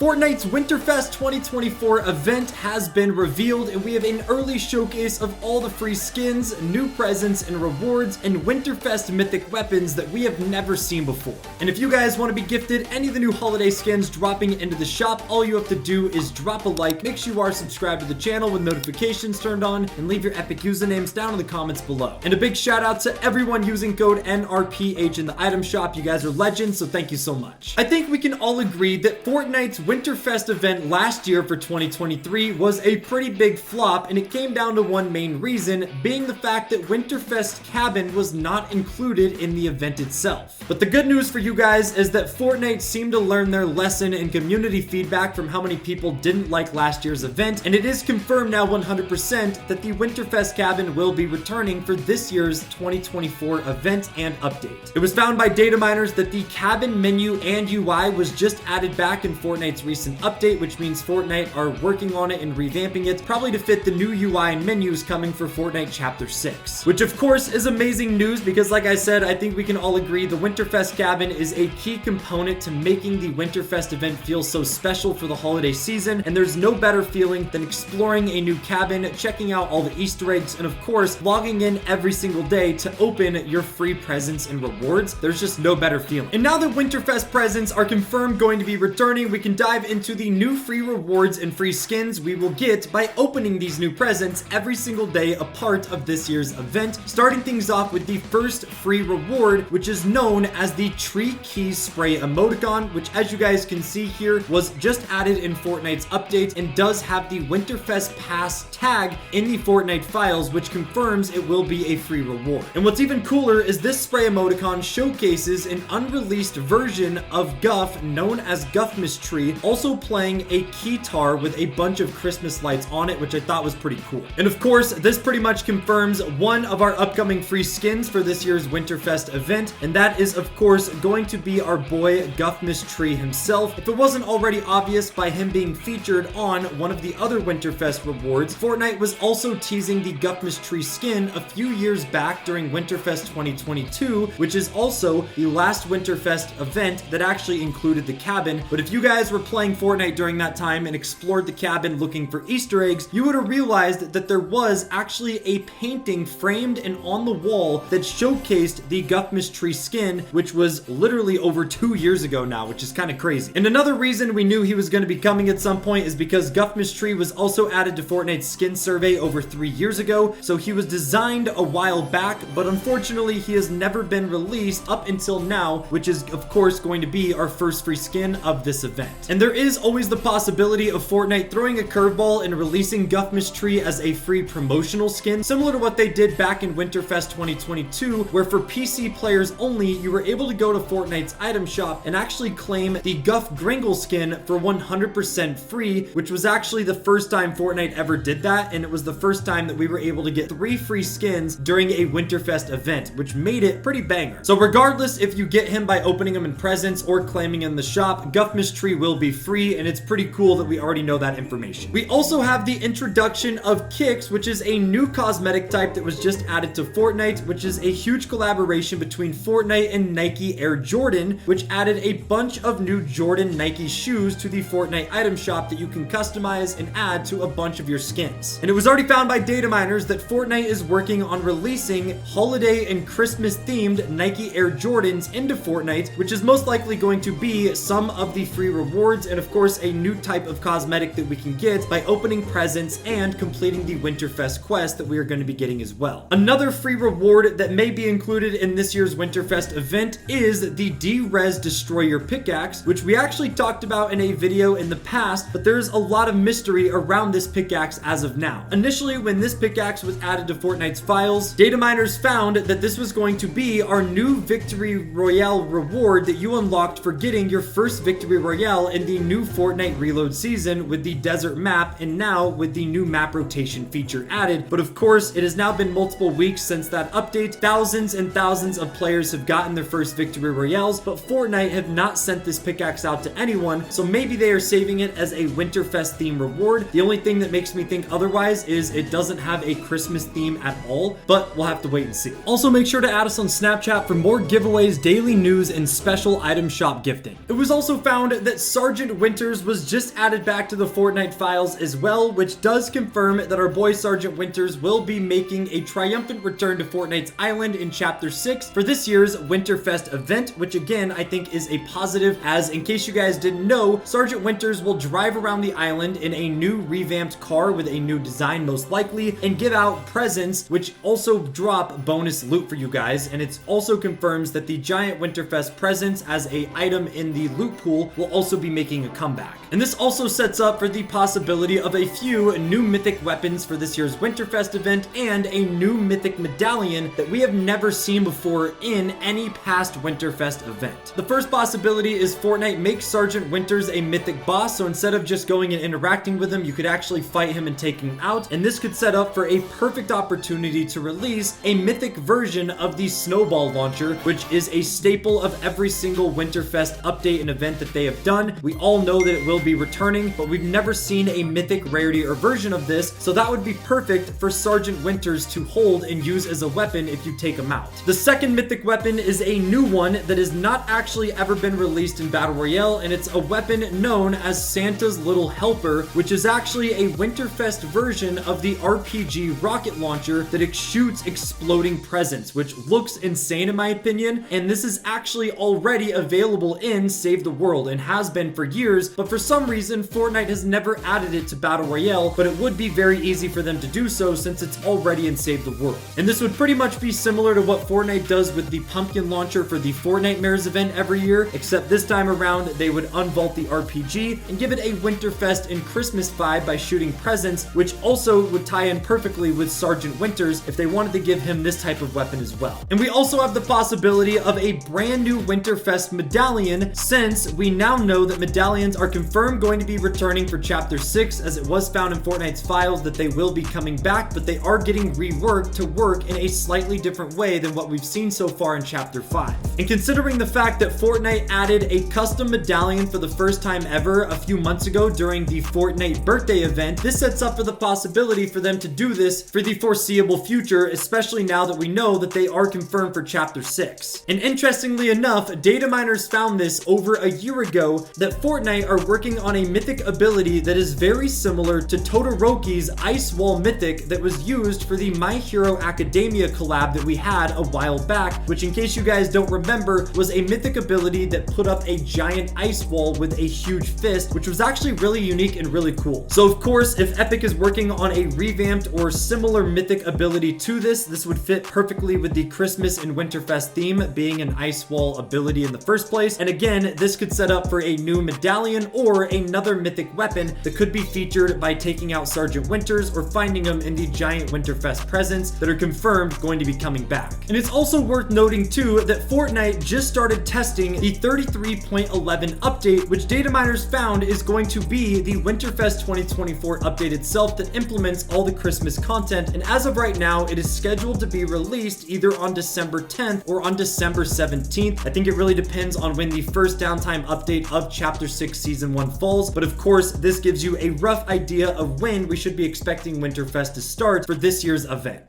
Fortnite's Winterfest 2024 event has been revealed, and we have an early showcase of all the free skins, new presents and rewards, and Winterfest Mythic Weapons that we have never seen before. And if you guys want to be gifted any of the new holiday skins dropping into the shop, all you have to do is drop a like, make sure you are subscribed to the channel with notifications turned on, and leave your epic usernames down in the comments below. And a big shout out to everyone using code NRPH in the item shop. You guys are legends, so thank you so much. I think we can all agree that Fortnite's Winterfest event last year for 2023 was a pretty big flop, and it came down to one main reason, being the fact that Winterfest Cabin was not included in the event itself. But the good news for you guys is that Fortnite seemed to learn their lesson in community feedback from how many people didn't like last year's event, and it is confirmed now 100% that the Winterfest Cabin will be returning for this year's 2024 event and update. It was found by data miners that the cabin menu and UI was just added back in Fortnite's recent update, which means Fortnite are working on it and revamping it, probably to fit the new UI and menus coming for Fortnite Chapter 6. Which of course is amazing news because, like I said, I think we can all agree the Winterfest Cabin is a key component to making the Winterfest event feel so special for the holiday season, and there's no better feeling than exploring a new cabin, checking out all the Easter eggs, and of course, logging in every single day to open your free presents and rewards. There's just no better feeling. And now that Winterfest presents are confirmed going to be returning, we can dive into the new free rewards and free skins we will get by opening these new presents every single day a part of this year's event, starting things off with the first free reward, which is known as the Tree Key Spray emoticon, which, as you guys can see here, was just added in Fortnite's update and does have the Winterfest Pass tag in the Fortnite files, which confirms it will be a free reward. And what's even cooler is this spray emoticon showcases an unreleased version of Guff known as Guff Tree, also playing a keytar with a bunch of Christmas lights on it, which I thought was pretty cool. And of course, this pretty much confirms one of our upcoming free skins for this year's Winterfest event, and that is of course going to be our boy Guff Tree himself. If it wasn't already obvious by him being featured on one of the other Winterfest rewards, Fortnite was also teasing the Guff Tree skin a few years back during Winterfest 2022, which is also the last Winterfest event that actually included the cabin. But if you guys were playing Fortnite during that time and explored the cabin looking for Easter eggs, you would have realized that there was actually a painting framed and on the wall that showcased the Guff Tree skin, which was literally over 2 years ago now, which is kind of crazy. And another reason we knew he was going to be coming at some point is because Guff Tree was also added to Fortnite's skin survey over 3 years ago, so he was designed a while back, but unfortunately he has never been released up until now, which is of course going to be our first free skin of this event. And there is always the possibility of Fortnite throwing a curveball and releasing Guff Tree as a free promotional skin, similar to what they did back in Winterfest 2022, where for PC players only, you were able to go to Fortnite's item shop and actually claim the Guff Gringle skin for 100% free, which was actually the first time Fortnite ever did that, and it was the first time that we were able to get 3 free skins during a Winterfest event, which made it pretty banger. So regardless if you get him by opening them in presents or claiming in the shop, Guff Tree will be free, and it's pretty cool that we already know that information. We also have the introduction of Kicks, which is a new cosmetic type that was just added to Fortnite, which is a huge collaboration between Fortnite and Nike Air Jordan, which added a bunch of new Jordan Nike shoes to the Fortnite item shop that you can customize and add to a bunch of your skins. And it was already found by data miners that Fortnite is working on releasing holiday and Christmas themed Nike Air Jordans into Fortnite, which is most likely going to be some of the free rewards and of course a new type of cosmetic that we can get by opening presents and completing the Winterfest quest that we are going to be getting as well. Another free reward that may be included in this year's Winterfest event is the D-Res Destroy Your Pickaxe, which we actually talked about in a video in the past, but there's a lot of mystery around this pickaxe as of now. Initially, when this pickaxe was added to Fortnite's files, data miners found that this was going to be our new Victory Royale reward that you unlocked for getting your first Victory Royale in the new Fortnite Reload season with the desert map, and now with the new map rotation feature added. But of course, it has now been multiple weeks since that update. Thousands and thousands of players have gotten their first Victory Royales, but Fortnite have not sent this pickaxe out to anyone, so maybe they are saving it as a Winterfest theme reward. The only thing that makes me think otherwise is it doesn't have a Christmas theme at all, but we'll have to wait and see. Also, make sure to add us on Snapchat for more giveaways, daily news, and special item shop gifting. It was also found that Sergeant Winters was just added back to the Fortnite files as well, which does confirm that our boy Sergeant Winters will be making a triumphant return to Fortnite's island in Chapter 6 for this year's Winterfest event, which again, I think is a positive, as in case you guys didn't know, Sergeant Winters will drive around the island in a new revamped car with a new design most likely, and give out presents, which also drop bonus loot for you guys, and it also confirms that the giant Winterfest presents as a item in the loot pool will also be making a comeback. And this also sets up for the possibility of a few new mythic weapons for this year's Winterfest event and a new mythic medallion that we have never seen before in any past Winterfest event. The first possibility is Fortnite makes Sergeant Winters a mythic boss, so instead of just going and interacting with him, you could actually fight him and take him out, and this could set up for a perfect opportunity to release a mythic version of the snowball launcher, which is a staple of every single Winterfest update and event that they have done. We all know that it will be returning, but we've never seen a mythic rarity or version of this, so that would be perfect for Sergeant Winters to hold and use as a weapon if you take him out. The second mythic weapon is a new one that has not actually ever been released in Battle Royale, and it's a weapon known as Santa's Little Helper, which is actually a Winterfest version of the RPG rocket launcher that shoots exploding presents, which looks insane in my opinion, and this is actually already available in Save the World and has been for years, but for some reason Fortnite has never added it to Battle Royale, but it would be very easy for them to do so since it's already in Save the World. And this would pretty much be similar to what Fortnite does with the pumpkin launcher for the Fortnitemares event every year, except this time around they would unvault the RPG and give it a Winterfest and Christmas vibe by shooting presents, which also would tie in perfectly with Sergeant Winters if they wanted to give him this type of weapon as well. And we also have the possibility of a brand new Winterfest medallion, since we now know that medallions are confirmed going to be returning for Chapter 6, as it was found in Fortnite's files that they will be coming back, but they are getting reworked to work in a slightly different way than what we've seen so far in Chapter 5. And considering the fact that Fortnite added a custom medallion for the first time ever a few months ago during the Fortnite birthday event, this sets up for the possibility for them to do this for the foreseeable future, especially now that we know that they are confirmed for Chapter 6. And interestingly enough, data miners found this over a year ago, that Fortnite are working on a mythic ability that is very similar to Todoroki's Ice Wall Mythic that was used for the My Hero Academia collab that we had a while back, which in case you guys don't remember, was a mythic ability that put up a giant ice wall with a huge fist, which was actually really unique and really cool. So of course, if Epic is working on a revamped or similar mythic ability to this would fit perfectly with the Christmas and Winterfest theme, being an ice wall ability in the first place. And again, this could set up for a new medallion or another mythic weapon that could be featured by taking out Sergeant Winters or finding him in the giant Winterfest presents that are confirmed going to be coming back. And it's also worth noting too that Fortnite just started testing the 33.11 update, which data miners found is going to be the Winterfest 2024 update itself that implements all the Christmas content. And as of right now, it is scheduled to be released either on December 10th or on December 17th. I think it really depends on when the first downtime update of Chapter 6 Season 1 falls, but of course, this gives you a rough idea of when we should be expecting Winterfest to start for this year's event.